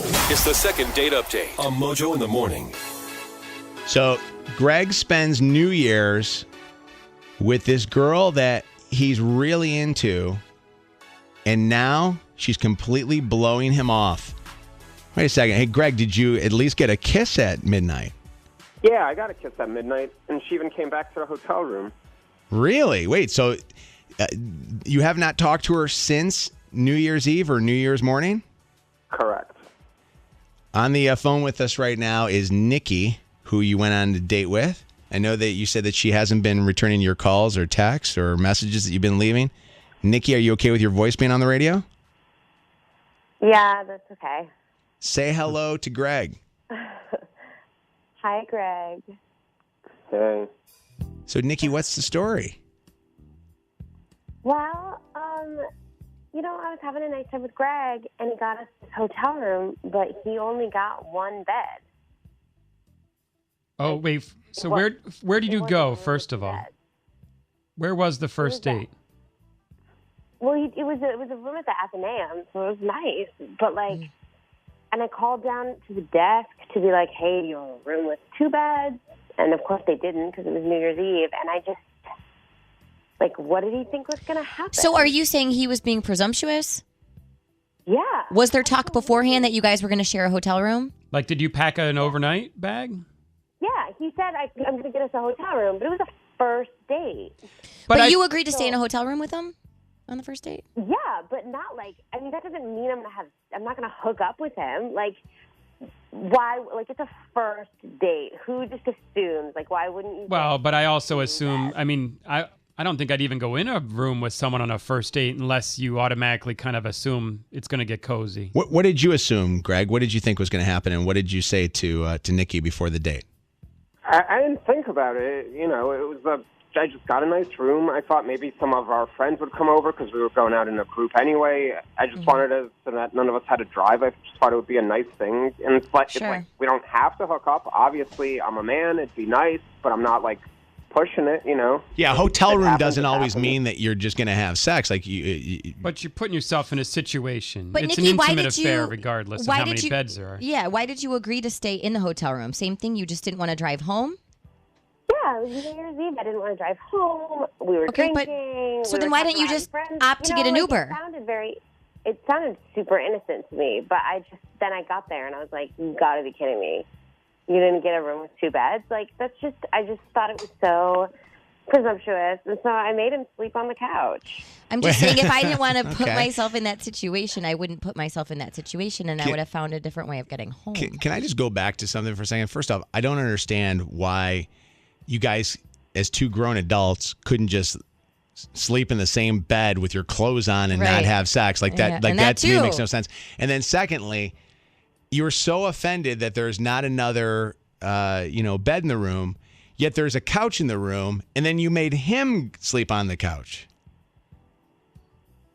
It's the second date update on Mojo in the Morning. So Greg spends New Year's with this girl that he's really into, and now she's completely blowing him off. Wait a second. Hey, Greg, did you at least get a kiss at midnight? Yeah, I got a kiss at midnight, and she even came back to the hotel room. Really? Wait, so you have not talked to her since New Year's Eve or New Year's morning? Correct. On the phone with us right now is Nikki, who you went on a date with. I know that you said that she hasn't been returning your calls or texts or messages that you've been leaving. Nikki, are you okay with your voice being on the radio? Yeah, that's okay. Say hello to Greg. Hi, Greg. Hey. So, Nikki, what's the story? Well, I was having a nice time with Greg, and he got us this hotel room, but he only got one bed. Oh, wait. So where did you go, first of all? Where was the first date? Well, it was a room at the Athenaeum, so it was nice. But, and I called down to the desk to be like, hey, you have a room with 2 beds? And, of course, they didn't because it was New Year's Eve. And I just, what did he think was going to happen? So are you saying he was being presumptuous? Yeah. Was there talk beforehand that you guys were going to share a hotel room? Did you pack an overnight bag? Yeah, he said, I'm going to get us a hotel room. But it was a first date. But you agreed to stay in a hotel room with him on the first date? Yeah, but not that doesn't mean I'm not going to hook up with him. Why? It's a first date. Who just assumes? Why wouldn't you? Well, but I also assume, I don't think I'd even go in a room with someone on a first date unless you automatically kind of assume it's going to get cozy. What did you assume, Greg? What did you think was going to happen, and what did you say to Nikki before the date? I didn't think about it. I just got a nice room. I thought maybe some of our friends would come over because we were going out in a group anyway. I just wanted to, so that none of us had to drive. I just thought it would be a nice thing. And it's like we don't have to hook up. Obviously, I'm a man. It'd be nice, but I'm not pushing it, Yeah, hotel room doesn't always mean that you're just going to have sex. But you're putting yourself in a situation. But it's Nikki, an intimate affair regardless of how many beds there are. Yeah, why did you agree to stay in the hotel room? Same thing, you just didn't want to drive home? Yeah, it was New Year's Eve. I didn't want to drive home. We were drinking. So then why didn't you just opt to get an Uber? It sounded super innocent to me, but then I got there and I was like, you got to be kidding me. You didn't get a room with 2 beds? I just thought it was so presumptuous. And so I made him sleep on the couch. I'm just saying if I didn't want to put myself in that situation, I wouldn't put myself in that situation, and I would have found a different way of getting home. Can I just go back to something for a second? First off, I don't understand why you guys, as 2 grown adults, couldn't just sleep in the same bed with your clothes on and not have sex. That to me makes no sense. And then secondly, you're so offended that there's not another, bed in the room, yet there's a couch in the room, and then you made him sleep on the couch.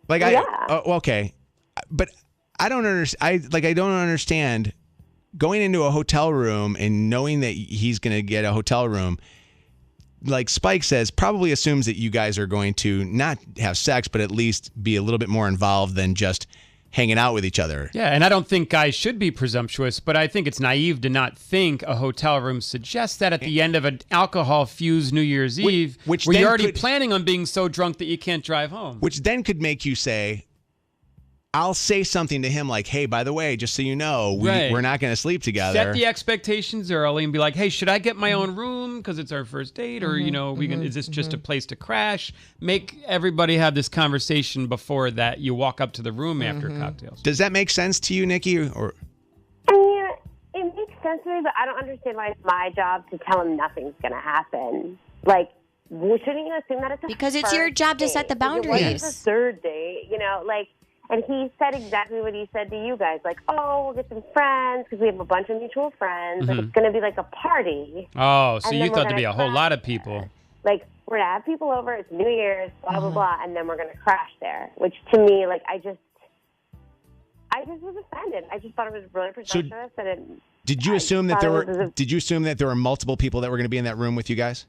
Okay, but I don't understand. I don't understand going into a hotel room and knowing that he's going to get a hotel room. Like Spike says, probably assumes that you guys are going to not have sex, but at least be a little bit more involved than just hanging out with each other. Yeah, and I don't think guys should be presumptuous, but I think it's naive to not think a hotel room suggests that at the end of an alcohol-fused New Year's Eve, where you're already planning on being so drunk that you can't drive home. Which then could make you say, I'll say something to him like, hey, by the way, just so you know, we're not going to sleep together. Set the expectations early and be like, hey, should I get my own room because it's our first date? Or, is this just a place to crash? Make everybody have this conversation before that you walk up to the room after cocktails. Does that make sense to you, Nikki? Or it makes sense to me, but I don't understand why it's my job to tell him nothing's going to happen. Shouldn't you assume that it's because it's your job to set the boundaries. It's the 3rd date, And he said exactly what he said to you guys, we'll get some friends because we have a bunch of mutual friends. It's going to be a party. Oh, so you thought there'd be a whole lot of people. We're going to have people over. It's New Year's, blah, blah, blah, and then we're going to crash there, which to me, I just was offended. I just thought it was really presumptuous. Did you assume that there were multiple people that were going to be in that room with you guys?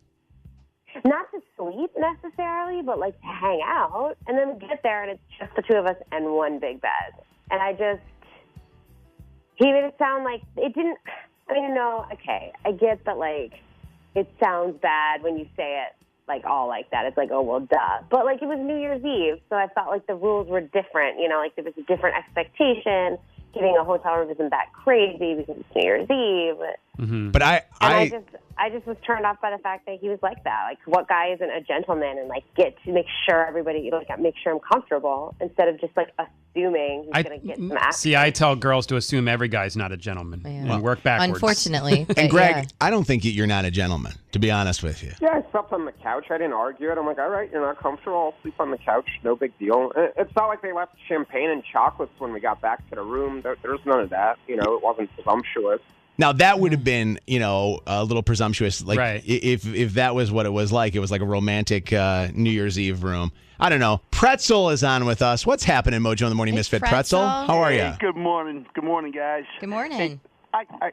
Not to sleep necessarily, but to hang out. And then we get there and it's just the 2 of us and one big bed. And he made it sound like it didn't. I mean, no, okay, I get that, like, it sounds bad when you say it, like, all like that. It's like, oh, well, duh. But, like, it was New Year's Eve, so I felt like the rules were different, you know, like, there was a different expectation. Getting a hotel room isn't that crazy because it's New Year's Eve. Mm-hmm. But I just was turned off by the fact that he was like that. Like, what guy isn't a gentleman and, like, get to make sure everybody, like, make sure I'm comfortable instead of just, like, assuming he's going to get some action. See, I tell girls to assume every guy's not a gentleman and work backwards. Unfortunately. And Greg, I don't think you're not a gentleman, to be honest with you. Yeah, I slept on the couch. I didn't argue it. I'm like, all right, you're not comfortable. I'll sleep on the couch. No big deal. It's not like they left champagne and chocolates when we got back to the room. There's none of that. You know, it wasn't presumptuous. Now, that would have been, you know, a little presumptuous. Like, right. if that was what it was like a romantic New Year's Eve room. I don't know. Pretzel is on with us. What's happening, Mojo in the Morning, Misfit Pretzel? How are you? Hey, good morning. Good morning, guys. Good morning. Hey, I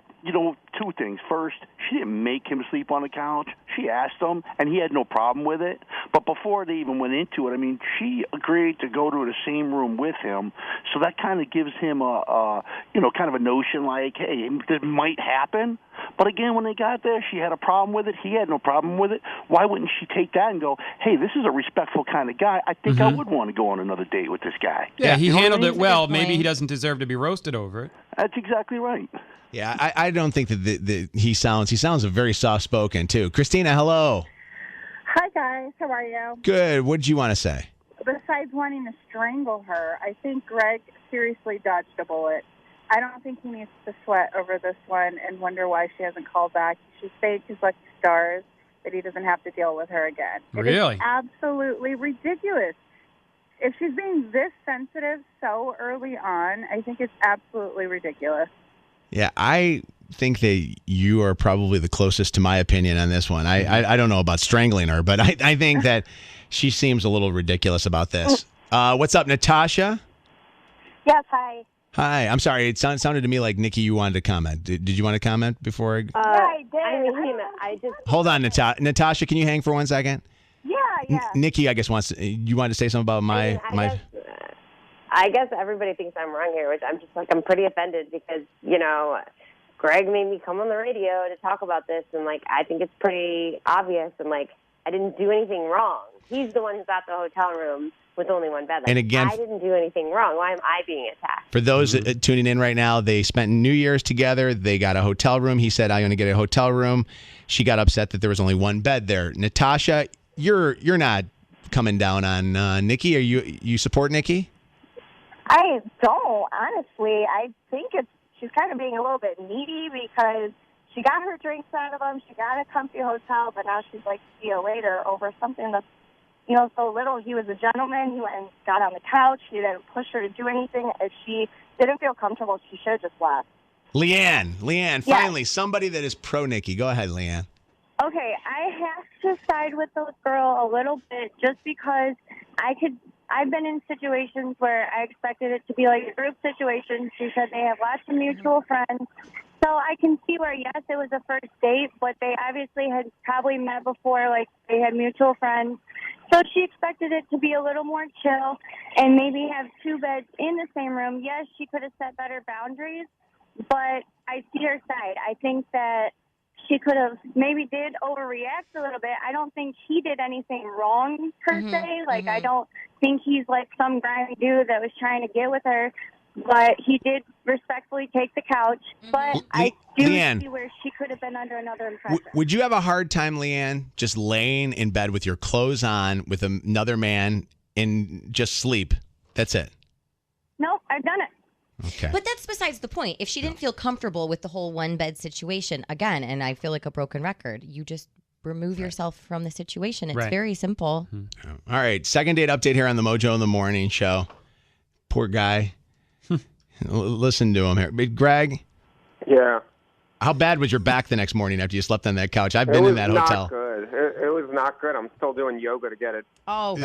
two things. First, she didn't make him sleep on the couch. She asked him, and he had no problem with it. But before they even went into it, I mean, she agreed to go to the same room with him. So that kind of gives him kind of a notion like, hey, this might happen. But again, when they got there, she had a problem with it. He had no problem with it. Why wouldn't she take that and go, hey, this is a respectful kind of guy. I think I would want to go on another date with this guy. Yeah, he handled it well. Maybe he doesn't deserve to be roasted over it. That's exactly right. Yeah, I don't think that he sounds very soft-spoken, too. Christina, hello. Hi, guys. How are you? Good. What did you want to say? Besides wanting to strangle her, I think Greg seriously dodged a bullet. I don't think he needs to sweat over this one and wonder why she hasn't called back. He should thank his lucky stars that he doesn't have to deal with her again. Really? It is absolutely ridiculous. If she's being this sensitive so early on, I think it's absolutely ridiculous. Yeah, I think that you are probably the closest to my opinion on this one. I don't know about strangling her, but I think that she seems a little ridiculous about this. What's up, Natasha? Yes, hi. Hi. I'm sorry. It sounded to me like, Nikki, you wanted to comment. Did you want to comment before? Yeah, I did. I just... Hold on, Natasha, can you hang for 1 second? Yeah. Nikki, I guess, you wanted to say something about my... I guess everybody thinks I'm wrong here, which I'm just like, I'm pretty offended because, you know, Greg made me come on the radio to talk about this, and, like, I think it's pretty obvious, and, like, I didn't do anything wrong. He's the one who's at the hotel room with only one bed. Like, and again, I didn't do anything wrong. Why am I being attacked? For those tuning in right now, they spent New Year's together. They got a hotel room. He said, I'm going to get a hotel room. She got upset that there was only one bed there. Natasha, you're not coming down on Nikki. Are you support Nikki? I don't, honestly. I think she's kind of being a little bit needy because she got her drinks out of him. She got a comfy hotel, but now she's like, see you later over something that's, you know, so little. He was a gentleman. He went and got on the couch. He didn't push her to do anything. If she didn't feel comfortable, she should have just left. Leanne, finally, somebody that is pro Nikki. Go ahead, Leanne. Okay, I have to side with the girl a little bit just because I've been in situations where I expected it to be like a group situation. She said they have lots of mutual friends. So I can see where, yes, it was a first date, but they obviously had probably met before, like they had mutual friends. So she expected it to be a little more chill and maybe have two beds in the same room. Yes, she could have set better boundaries, but I see her side. I think that she could have maybe did overreact a little bit. I don't think he did anything wrong per se. Like, I don't think he's like some grimy dude that was trying to get with her. But he did respectfully take the couch. But I do see where she could have been under another impression. Would you have a hard time, Leanne, just laying in bed with your clothes on with another man and just sleep? That's it. No, I've done it. Okay. But that's besides the point. If she didn't feel comfortable with the whole one bed situation, again, and I feel like a broken record, you just remove yourself from the situation. It's very simple. All right. Second date update here on the Mojo in the Morning show. Poor guy. Listen to him here. But Greg? Yeah. How bad was your back the next morning after you slept on that couch? I've been in that hotel. It was not good. It was not good. I'm still doing yoga to get it. Oh,